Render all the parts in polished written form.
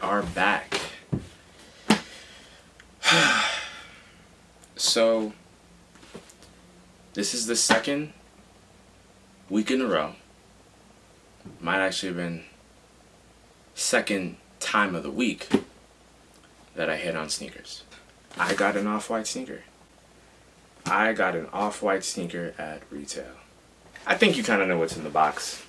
are back. So, this is the second week in a row. Might actually have been second time of the week that I hit on sneakers. I got an off-white sneaker. I got an off-white sneaker at retail. I think you kind of know what's in the box.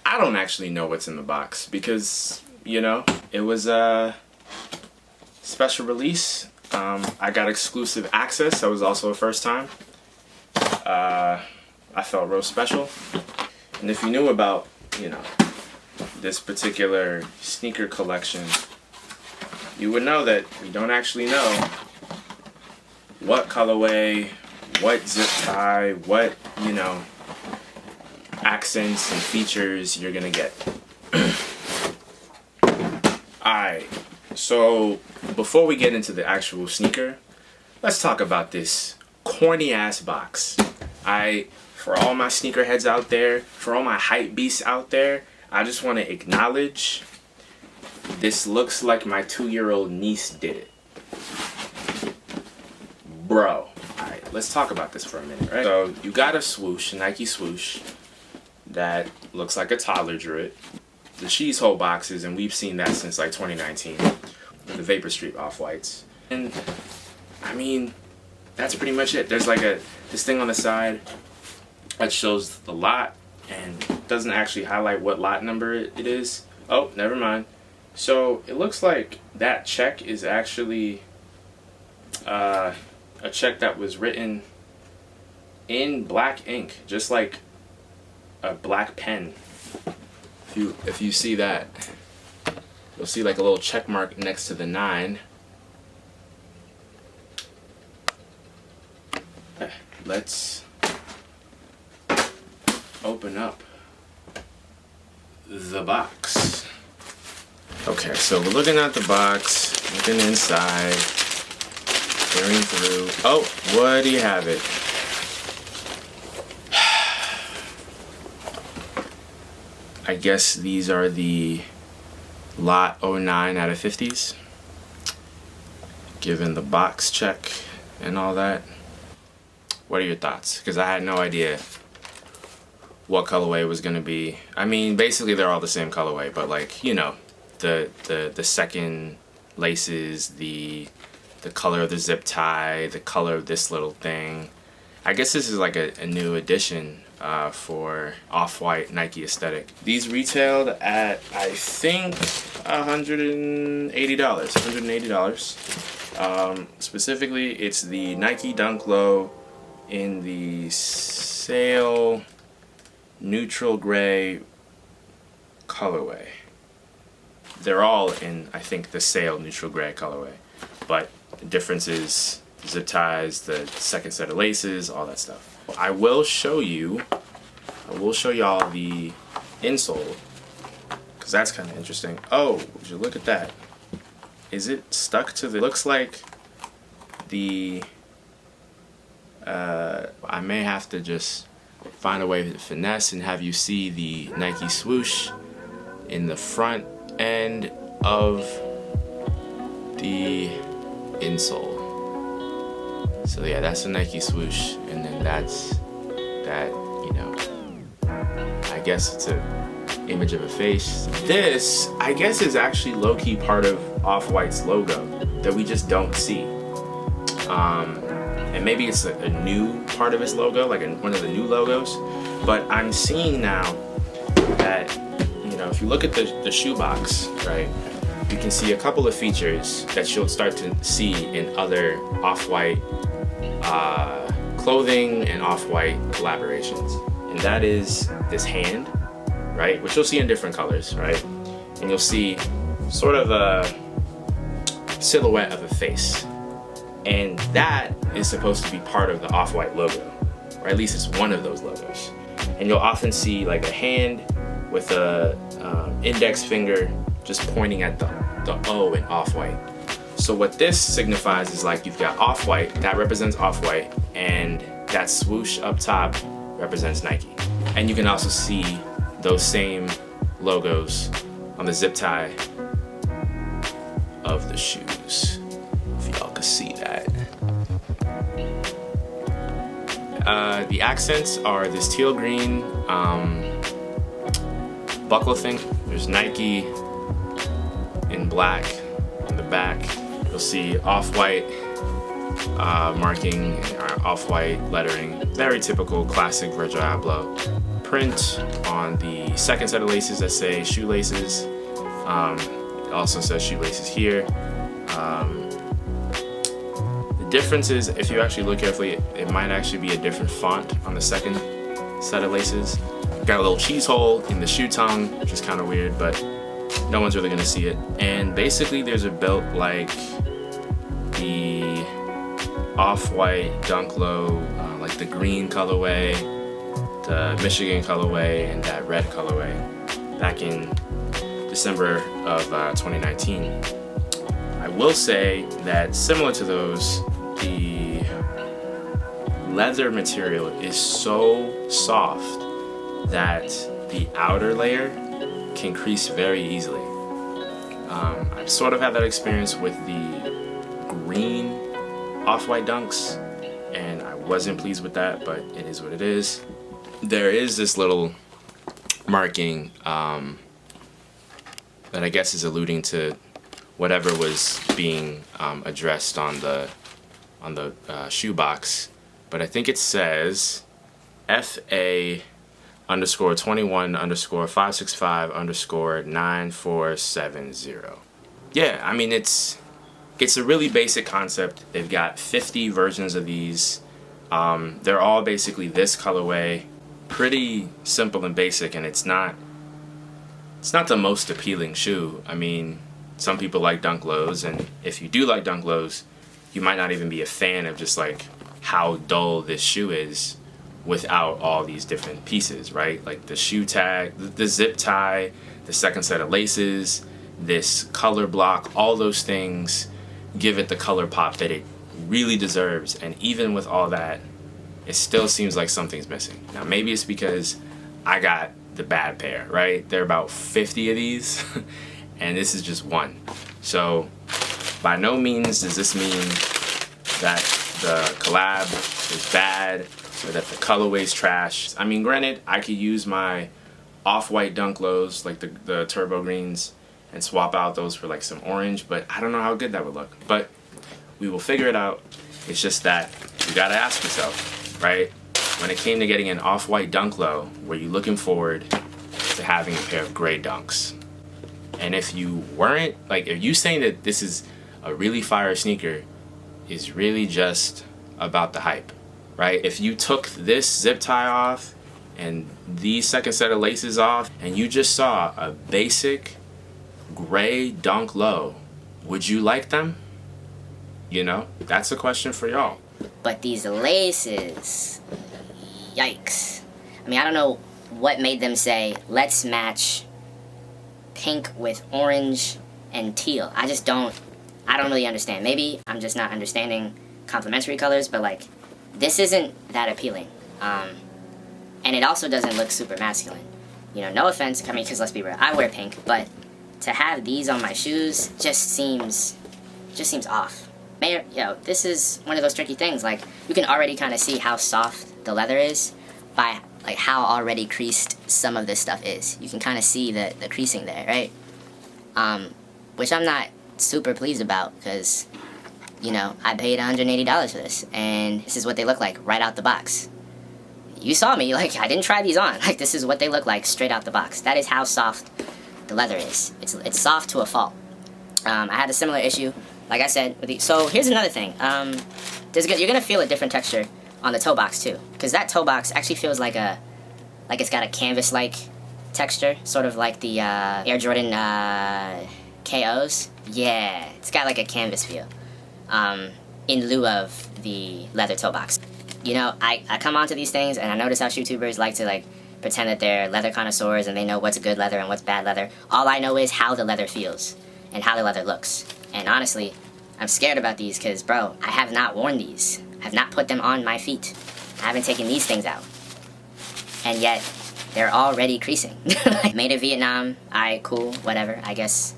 I don't actually know what's in the box because, you know, it was a special release. I got exclusive access. That was also a first time. I felt real special. And if you knew about, you know, this particular sneaker collection, you would know that we don't actually know what colorway, what zip tie, what, you know, accents and features you're gonna get. Alright, so before we get into the actual sneaker, let's talk about this corny ass box. For all my sneakerheads out there, for all my hype beasts out there, I just want to acknowledge this looks like my 2-year-old niece did it. Bro. Alright, let's talk about this for a minute, right? So you got a swoosh, a Nike swoosh, that looks like a toddler drew it. The cheese hole boxes, and we've seen that since like 2019. The Vapor Street off-whites. And I mean, that's pretty much it. There's like this thing on the side that shows the lot and doesn't actually highlight what lot number it is. Oh, never mind. So it looks like that check is actually a check that was written in black ink, just like a black pen. If you see that, you'll see like a little check mark next to the 9. Let's open up the box. Okay, so we're looking at the box, looking inside, peering through. Oh, what do you have it? I guess these are the lot 09 out of 50s. Given the box check and all that. What are your thoughts? Because I had no idea what colorway it was going to be. I mean, basically they're all the same colorway, but like, you know, the second laces, the color of the zip tie, the color of this little thing. I guess this is like a new addition for off-white Nike aesthetic. These retailed at, I think, $180. Specifically, it's the Nike Dunk Low in the sail neutral gray colorway. They're all in, I think, the sail neutral gray colorway, but the difference is zip ties, the second set of laces, all that stuff. I will show y'all the insole, because that's kind of interesting. Oh, would you look at that? Is it stuck to the, looks like the, I may have to just find a way to finesse and have you see the Nike swoosh in the front end of the insole. So yeah, that's a Nike swoosh, and then that's that, you know, I guess it's a image of a face. This, I guess, is actually low-key part of Off-White's logo that we just don't see. And maybe it's a new part of his logo, like one of the new logos. But I'm seeing now that, you know, if you look at the shoebox, right, you can see a couple of features that you'll start to see in other Off-White clothing and Off-White collaborations. And that is this hand, right, which you'll see in different colors, right? And you'll see sort of a silhouette of a face. And that is supposed to be part of the Off-White logo, or at least it's one of those logos. And you'll often see like a hand with a index finger just pointing at the O in Off-White. So what this signifies is like you've got Off-White, that represents Off-White, and that swoosh up top represents Nike. And you can also see those same logos on the zip tie of the shoes, if y'all could see that. The accents are this teal green buckle thing. There's Nike in black in the back. You'll see off-white marking, off-white lettering. Very typical classic Virgil Abloh print on the second set of laces that say shoelaces. It also says shoelaces here. The difference is, if you actually look carefully, it might actually be a different font on the second set of laces. Got a little cheese hole in the shoe tongue, which is kind of weird, but no one's really gonna see it. And basically there's a belt like the off-white Dunk Low, like the green colorway, the Michigan colorway, and that red colorway back in December of 2019. I will say that similar to those, the leather material is so soft that the outer layer can crease very easily. I've sort of had that experience with the green off-white Dunks, and I wasn't pleased with that, but it is what it is. There is this little marking that I guess is alluding to whatever was being addressed on the shoe box, but I think it says FA_21_565_9470. Yeah, I mean it's a really basic concept. They've got 50 versions of these. They're all basically this colorway. Pretty simple and basic, and it's not the most appealing shoe. I mean, some people like Dunk Lows, and if you do like Dunk Lows, you might not even be a fan of just like how dull this shoe is without all these different pieces, right? Like the shoe tag, the zip tie, the second set of laces, this color block, all those things give it the color pop that it really deserves. And even with all that, it still seems like something's missing. Now maybe it's because I got the bad pair, right? There are about 50 of these and this is just one. So by no means does this mean that the collab is bad or that the colorway's trash. I mean, granted, I could use my off-white Dunk Lows, like the turbo greens, and swap out those for like some orange, but I don't know how good that would look. But we will figure it out. It's just that you gotta ask yourself, right? When it came to getting an off-white Dunk Low, were you looking forward to having a pair of gray Dunks? And if you weren't, like, if you saying that this is a really fire sneaker is really just about the hype, right? If you took this zip tie off and the second set of laces off and you just saw a basic gray Dunk Low, would you like them? You know, that's a question for y'all. But these laces, yikes. I mean, I don't know what made them say, let's match pink with orange and teal. I don't really understand. Maybe I'm just not understanding complementary colors, but like, this isn't that appealing. And it also doesn't look super masculine. You know, no offense, I mean, because let's be real, I wear pink, but to have these on my shoes just seems off. This is one of those tricky things. Like, you can already kind of see how soft the leather is by like how already creased some of this stuff is. You can kind of see the creasing there, right? Which I'm not super pleased about because, you know, I paid $180 for this, and this is what they look like right out the box. You saw me, like, I didn't try these on. Like, this is what they look like straight out the box. That is how soft the leather is. It's soft to a fault. I had a similar issue, like I said, with these. So here's another thing. You're gonna feel a different texture on the toe box too, because that toe box actually feels like it's got a canvas-like texture, sort of like the Air Jordan KOs. Yeah, it's got like a canvas feel, in lieu of the leather toe box. You know, I come onto these things and I notice how YouTubers like to like pretend that they're leather connoisseurs and they know what's good leather and what's bad leather. All I know is how the leather feels and how the leather looks. And honestly, I'm scared about these because, bro, I have not worn these. I have not put them on my feet. I haven't taken these things out. And yet, they're already creasing. Made in Vietnam, alright, cool, whatever, I guess.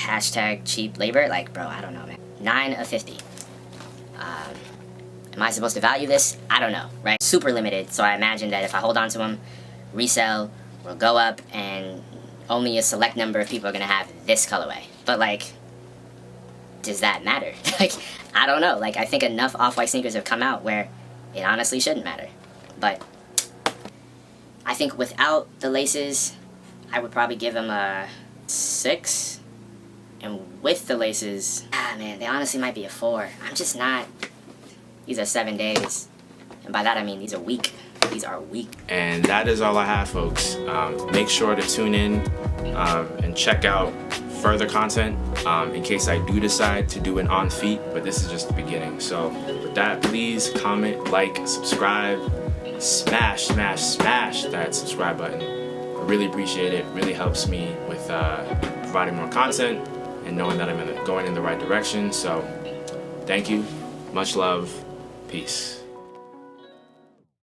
hashtag cheap labor. Like, bro, I don't know, man. 9 of 50. Am I supposed to value this? I don't know, right? Super limited, so I imagine that if I hold on to them, resell will go up, and only a select number of people are gonna have this colorway. But like, does that matter? Like, I don't know. Like, I think enough off-white sneakers have come out where it honestly shouldn't matter. But I think without the laces, I would probably give them a 6. And with the laces, man, they honestly might be a 4. I'm just not. These are 7 days. And by that I mean these are weak. These are weak. And that is all I have, folks. Make sure to tune in and check out further content in case I do decide to do an on feet, but this is just the beginning. So with that, please comment, like, subscribe, smash that subscribe button. I really appreciate it. Really helps me with providing more content and knowing that I'm going in the right direction. So thank you, much love, peace.